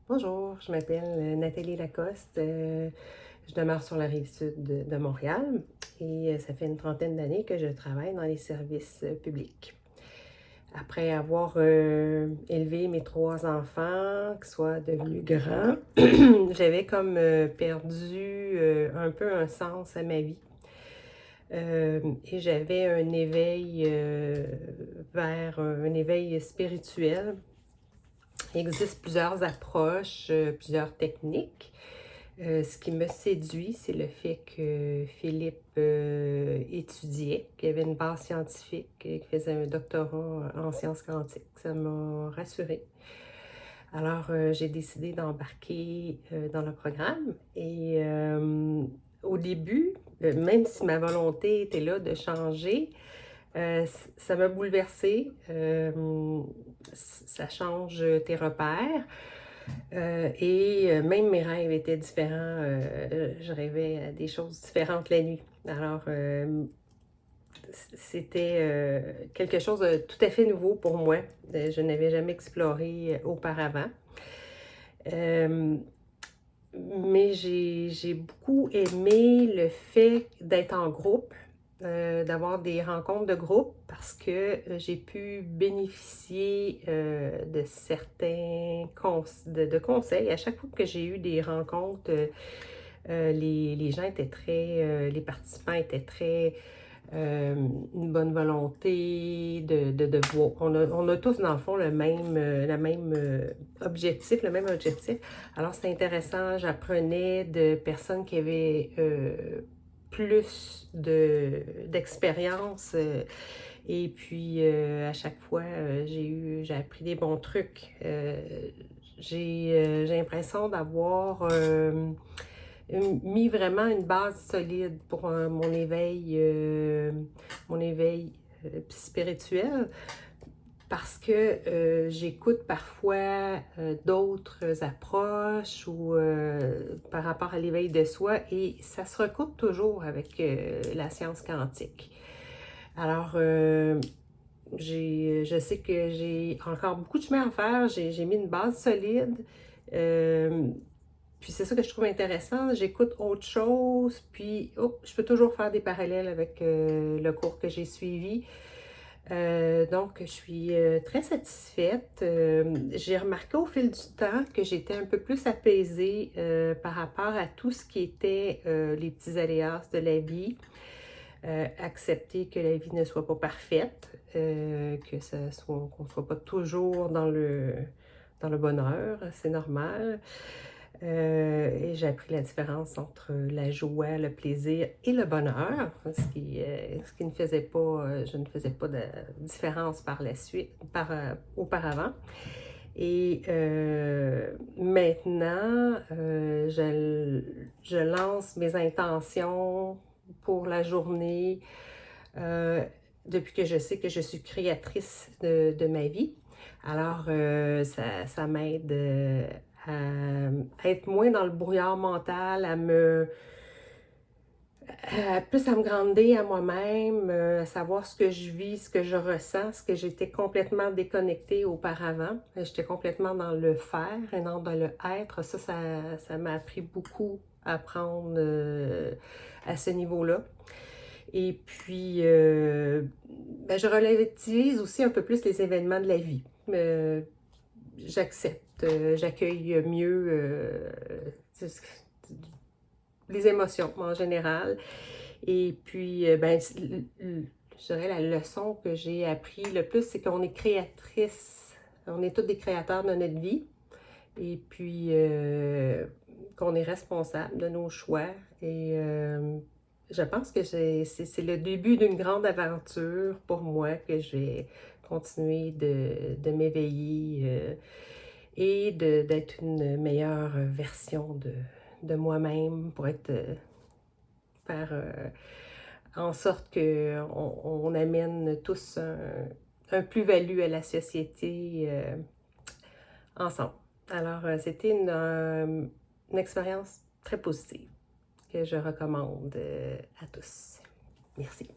Bonjour, je m'appelle Nathalie Lacoste. Je demeure sur la rive sud de Montréal et ça fait une trentaine d'années que je travaille dans les services publics. Après avoir élevé mes trois enfants, qui soient devenus grands, j'avais comme perdu un peu un sens à ma vie. Et j'avais un éveil vers un éveil spirituel. Il existe plusieurs approches, plusieurs techniques. Ce qui me séduit, c'est le fait que Philippe étudiait, qu'il avait une base scientifique, qu'il faisait un doctorat en sciences quantiques. Ça m'a rassurée. Alors, j'ai décidé d'embarquer dans le programme et au début, même si ma volonté était là de changer, ça m'a bouleversée. Ça change tes repères. Et même mes rêves étaient différents. Je rêvais à des choses différentes la nuit. Alors, c'était quelque chose de tout à fait nouveau pour moi. Je n'avais jamais exploré auparavant. Euh, mais j'ai beaucoup aimé le fait d'être en groupe, d'avoir des rencontres de groupe parce que j'ai pu bénéficier de certains de conseils. À chaque fois que j'ai eu des rencontres, les gens étaient les participants étaient très une bonne volonté de voir. On a tous, dans le fond, le même objectif, le même objectif. Alors, c'est intéressant. J'apprenais de personnes qui avaient plus d'expérience. Et puis, à chaque fois, j'ai appris des bons trucs. J'ai l'impression d'avoir mis vraiment une base solide pour mon éveil spirituel parce que j'écoute parfois d'autres approches ou par rapport à l'éveil de soi et ça se recoupe toujours avec la science quantique. Alors, je sais que j'ai encore beaucoup de chemin à faire, j'ai mis une base solide. Euh, Puis c'est ça que je trouve intéressant. J'écoute autre chose, puis je peux toujours faire des parallèles avec le cours que j'ai suivi. Donc, je suis très satisfaite. J'ai remarqué au fil du temps que j'étais un peu plus apaisée par rapport à tout ce qui était les petits aléas de la vie. Accepter que la vie ne soit pas parfaite, qu'on ne soit pas toujours dans le bonheur, c'est normal. Et j'ai appris la différence entre la joie, le plaisir et le bonheur, ce qui ne faisait pas, je ne faisais pas de différence par la suite, auparavant. Et maintenant, je lance mes intentions pour la journée euh, depuis que je sais que je suis créatrice de ma vie. Alors, ça m'aide à être moins dans le brouillard mental, plus à me grandir à moi-même, à savoir ce que je vis, ce que je ressens, ce que j'étais complètement déconnectée auparavant. J'étais complètement dans le faire et non dans le être. Ça m'a appris beaucoup à apprendre à ce niveau-là. Et puis, je relativise aussi un peu plus les événements de la vie. J'accepte, j'accueille mieux les émotions en général. Et puis, je dirais la leçon que j'ai appris le plus, c'est qu'on est créatrice. On est tous des créateurs de notre vie. Et puis, qu'on est responsable de nos choix. Et je pense que c'est le début d'une grande aventure pour moi que je vais continuer de m'éveiller et d'être une meilleure version de moi-même pour faire en sorte qu'on amène tous un plus-value à la société ensemble. Alors, c'était une expérience très positive que je recommande à tous. Merci.